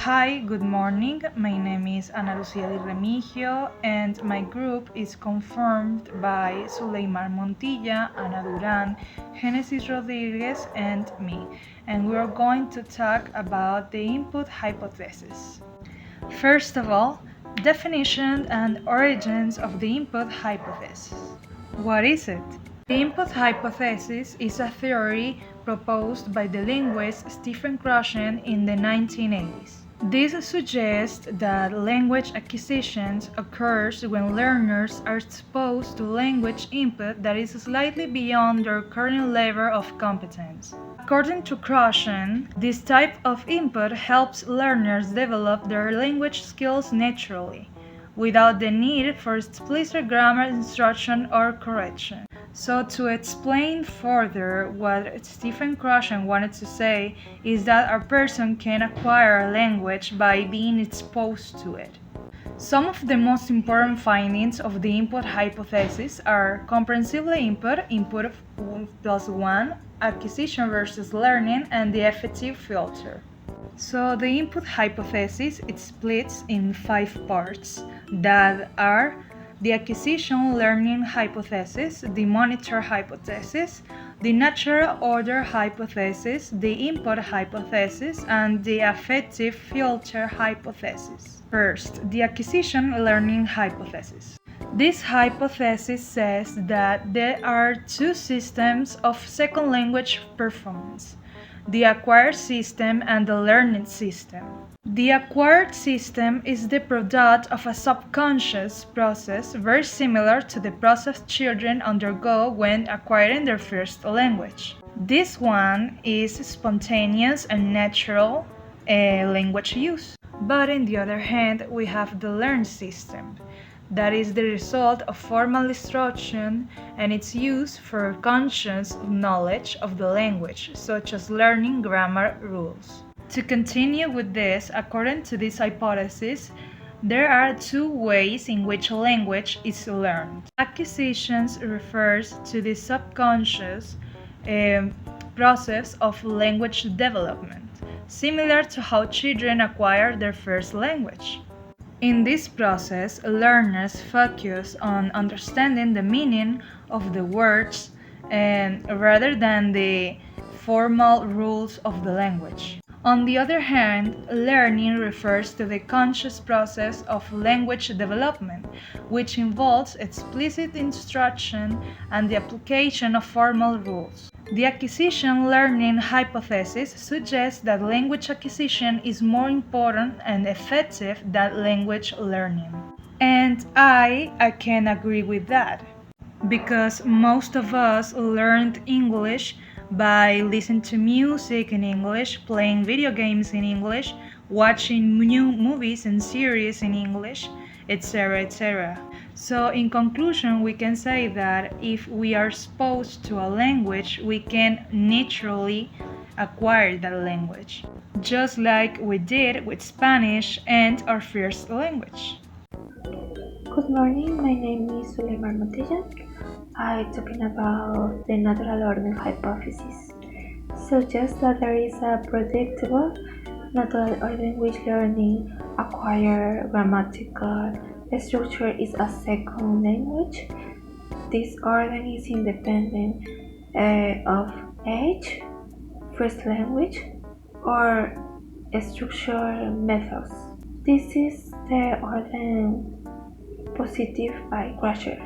Hi, good morning. My name is Ana Lucia Di Remigio, and my group is confirmed by Suleiman Montilla, Ana Duran, Genesis Rodriguez, and me. And we are going to talk about the input hypothesis. First of all, definition and origins of the input hypothesis. What is it? The input hypothesis is a theory proposed by the linguist Stephen Krashen in the 1980s. This suggests that language acquisition occurs when learners are exposed to language input that is slightly beyond their current level of competence. According to Krashen, this type of input helps learners develop their language skills naturally, without the need for explicit grammar instruction or correction. So, to explain further what Stephen Krashen wanted to say is that a person can acquire a language by being exposed to it. Some of the most important findings of the input hypothesis are comprehensible input, input plus one, acquisition versus learning, and the affective filter. So the input hypothesis it splits in 5 parts that are the acquisition learning hypothesis, the monitor hypothesis, the natural order hypothesis, the input hypothesis, and the affective filter hypothesis. First, the acquisition learning hypothesis. This hypothesis says that there are two systems of second language performance: the acquired system and the learned system. The acquired system is the product of a subconscious process very similar to the process children undergo when acquiring their first language. This one is spontaneous and natural language use. But on the other hand, we have the learned system. That is the result of formal instruction and its use for conscious knowledge of the language, such as learning grammar rules. To continue with this, according to this hypothesis, there are two ways in which language is learned. Acquisitions refers to the subconscious process of language development, similar to how children acquire their first language. In this process, learners focus on understanding the meaning of the words rather than the formal rules of the language. On the other hand, learning refers to the conscious process of language development, which involves explicit instruction and the application of formal rules. The acquisition learning hypothesis suggests that language acquisition is more important and effective than language learning. And I can agree with that because most of us learned English by listening to music in English, playing video games in English, watching new movies and series in English, etc. etc. So, in conclusion, we can say that if we are exposed to a language, we can naturally acquire that language, just like we did with Spanish and our first language. Good morning, my name is Suleiman Montilla. I'm talking about the natural order hypothesis. Suggests that there is a predictable natural order in which learning acquire grammatical structure is a second language. This order is independent of age, first language, or structure methods. This is the order positive by Crusher.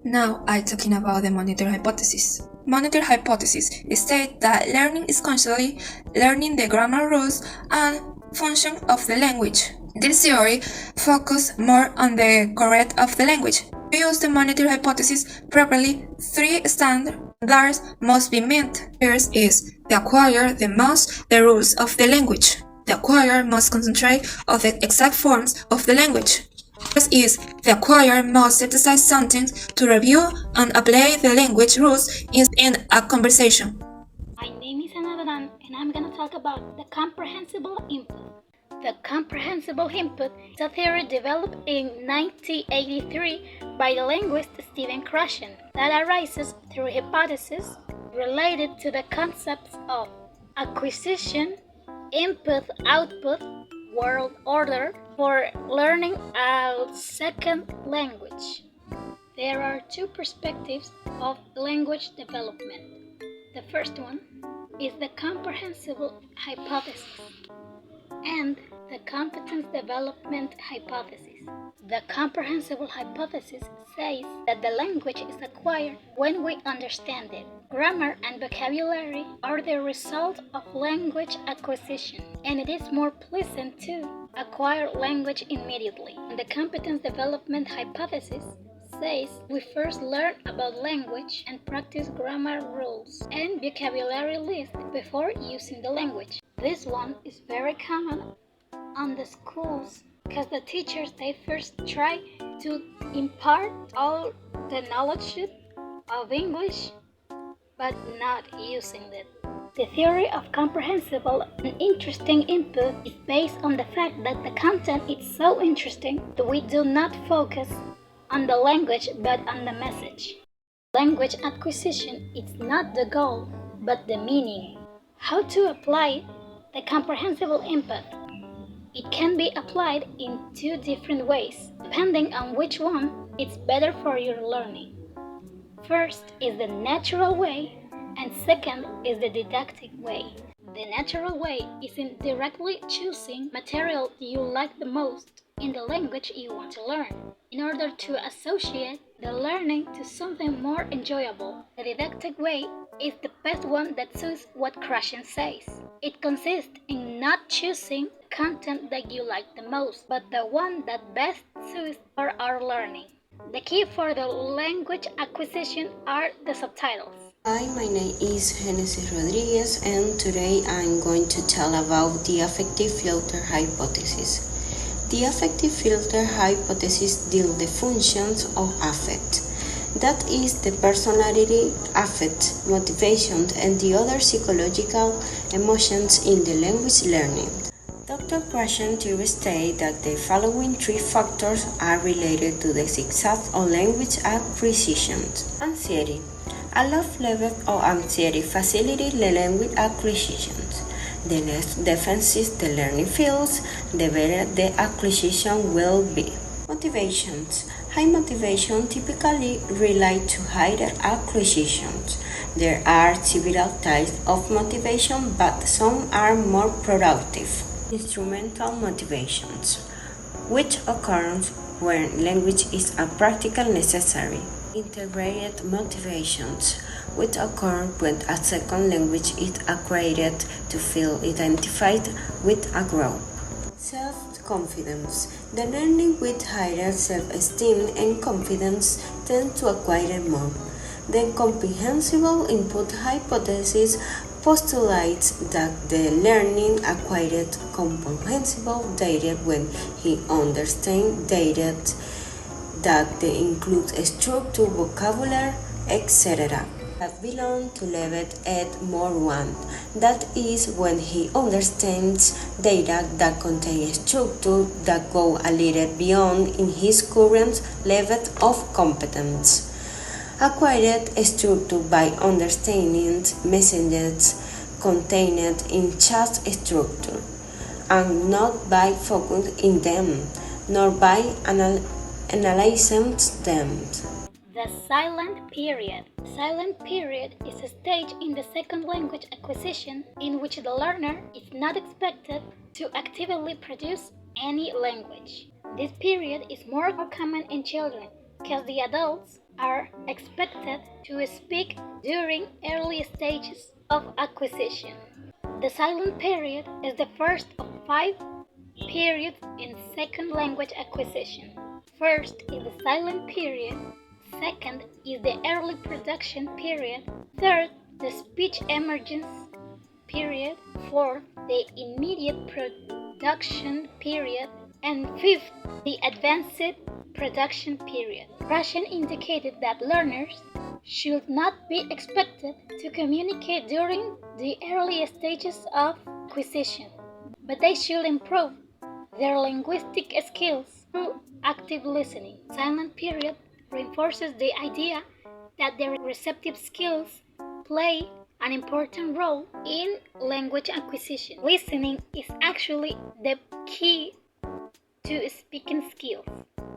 Now I'm talking about the monitor hypothesis. Monitor hypothesis states that learning is consciously learning the grammar rules and function of the language. This theory focuses more on the correct of the language. To use the monitor hypothesis properly, 3 standards must be met. First is the acquire the most the rules of the language. The acquire must concentrate on the exact forms of the language. First is the acquire must synthesize sentences to review and apply the language rules in a conversation. My name is Ana Duran, and I'm going to talk about the comprehensible input. The comprehensible input is a theory developed in 1983 by the linguist Stephen Krashen that arises through hypotheses related to the concepts of acquisition, input-output, world order for learning a second language. There are two perspectives of language development. The first one is the comprehensible hypothesis and the competence development hypothesis. The comprehensible hypothesis says that the language is acquired when we understand it. Grammar and vocabulary are the result of language acquisition, and it is more pleasant to acquire language immediately. And the competence development hypothesis says we first learn about language and practice grammar rules and vocabulary lists before using the language. This one is very common on the schools because the teachers they first try to impart all the knowledge of English but not using it. The theory of comprehensible and interesting input is based on the fact that the content is so interesting that we do not focus on the language but on the message. Language acquisition is not the goal but the meaning. How to apply the comprehensible input? It can be applied in two different ways, depending on which one is better for your learning. First is the natural way, and second is the didactic way. The natural way is in directly choosing material you like the most in the language you want to learn, in order to associate the learning to something more enjoyable. The didactic way is the best one that suits what Krashen says. It consists in not choosing the content that you like the most, but the one that best suits for our learning. The key for the language acquisition are the subtitles. Hi, my name is Genesis Rodriguez, and today I'm going to tell about the affective filter hypothesis. The affective filter hypothesis deals the functions of affect. That is the personality, affect, motivation, and the other psychological emotions in the language learning. Dr. Krashen theory states that the following three factors are related to the success of language acquisition. Anxiety. A low level of anxiety facilitates the language acquisition. The less defensive the learning feels, the better the acquisition will be. Motivations. High motivation typically relates to higher acquisitions. There are several types of motivation, but some are more productive. Instrumental motivations, which occurs when language is a practical necessary. Integrated motivations, which occur when a second language is acquired to feel identified with a group. Self-confidence. The learning with higher self-esteem and confidence tend to acquire more. The comprehensible input hypothesis postulates that the learning acquired comprehensible data when he understands data that includes structure, vocabulary, etc. that belong to level 8 more 1. That is when he understands data that contain structure that go a little beyond in his current level of competence. Acquired structure by understanding messages contained in chat structure, and not by focusing in them, nor by analyzing them. The silent period. Silent period is a stage in the second language acquisition in which the learner is not expected to actively produce any language. This period is more common in children because the adults are expected to speak during early stages of acquisition. The silent period is the first of 5 periods in second language acquisition. First is the silent period, second is the early production period, third, the speech emergence period, fourth, the immediate production period, and fifth, the advanced production period. Krashen indicated that learners should not be expected to communicate during the early stages of acquisition, but they should improve their linguistic skills through active listening. Silent period reinforces the idea that their receptive skills play an important role in language acquisition. Listening is actually the key to speaking skills.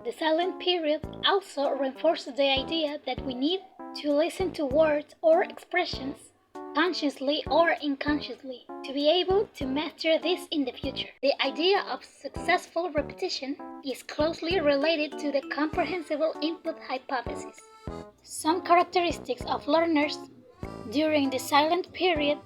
The silent period also reinforces the idea that we need to listen to words or expressions consciously or unconsciously to be able to master this in the future. The idea of successful repetition is closely related to the comprehensible input hypothesis. Some characteristics of learners during the silent period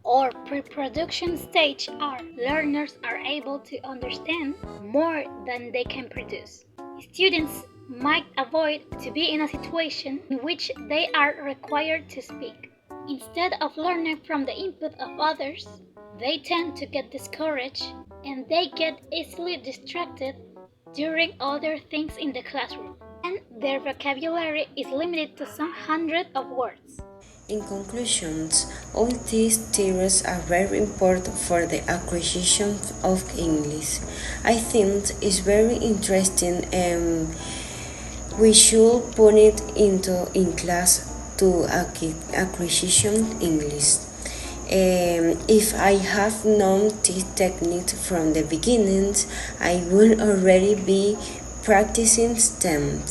or pre-production stage are: learners are able to understand more than they can produce. Students might avoid to be in a situation in which they are required to speak. Instead of learning from the input of others, they tend to get discouraged and they get easily distracted during other things in the classroom, and their vocabulary is limited to some hundred of words. In conclusions, all these theories are very important for the acquisition of English. I think it's very interesting and we should put it in class to acquisition English. If I have known this technique from the beginning, I would already be practicing STEM.